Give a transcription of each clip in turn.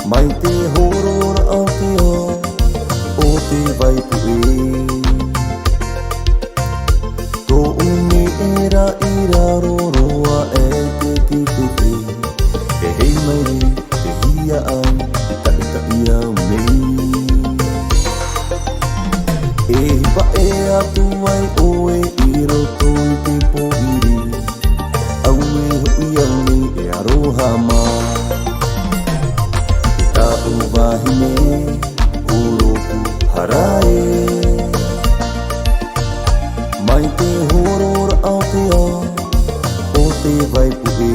Mai te horora au te o te vai pui Tō uni era I raroroa e te tiwhiwhi Ke hei mai te hia ai ta ia mei E hipa e atu ai oe I roto I te poiri Au e hui au ni e aroha mai Wahine uroku harae Mai te horora au te o te vai pui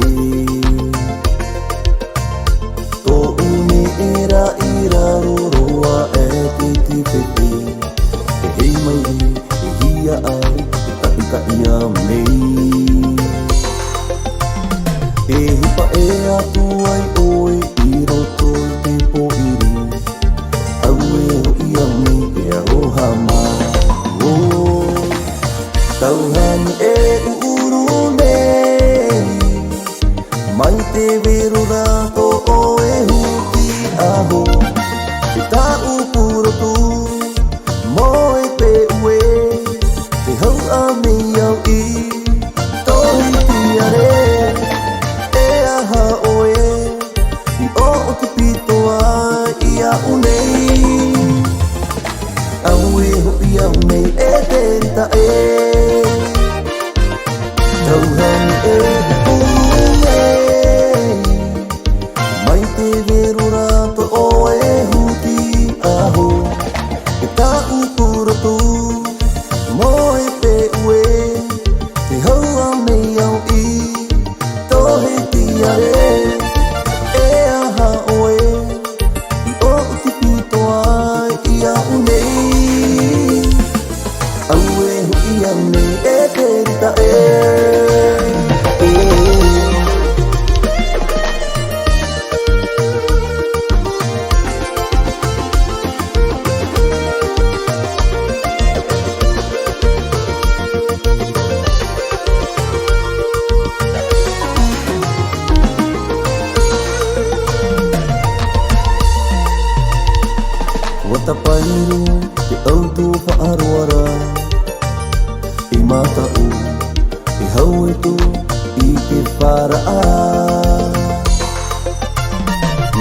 Tō uni era I raroroa e te tiwhiwhi E hei mai e hia ai e ia mei E hipa e atu ai oe I roto te poiri Au e hoi au ni e aroha mai Tauhani e uru nei Mai te vero rato o e huki aho Te tau purotu Mo e pe ue Te hau a mei au I Tohi tiare Ia unei Au e hoi au nei e te rita e Tauhani e unei Mai te vero rato o e huki aho E tau purotu Mo e pe ue Te hau au nei au I Tohe tiare Watapairu te autu whaaroara I matau I hauetu I te wharaa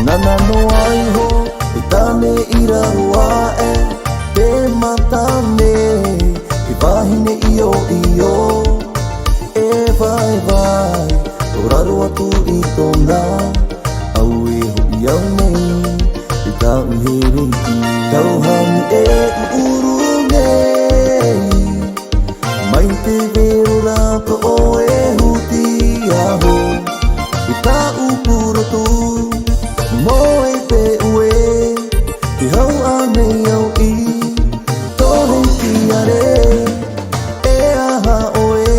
Nana no aiho Te tane I raroa e Te matane Te wahine io E vai vai Tō raro atu I tōna Au e hoi au nei Te tau he reiki Tauhani e uru nei Mai te vero rato o e huti aho Te tau purotu Mo e pe ue Te hau a mei au I Tohe tiare E aha oe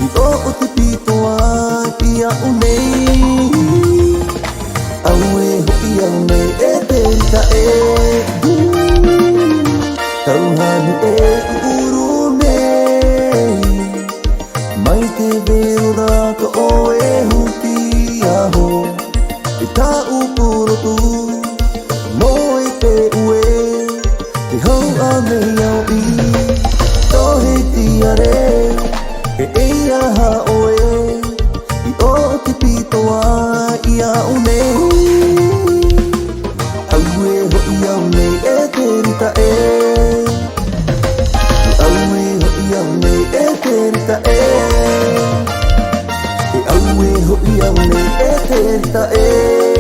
I o te pitoa Ia unei Au e hoi au nei e te rita e Tauhani e uru nei Mai te vero rato o e huki aho Te tau purotu Mo e pe ue Te hau a mei au I Tohe tiare E eia ha oe I o te pitoa Ia unei Au e hoi au nei e te rita e Au e hoi au nei e te rita e Au e hoi au nei e terta e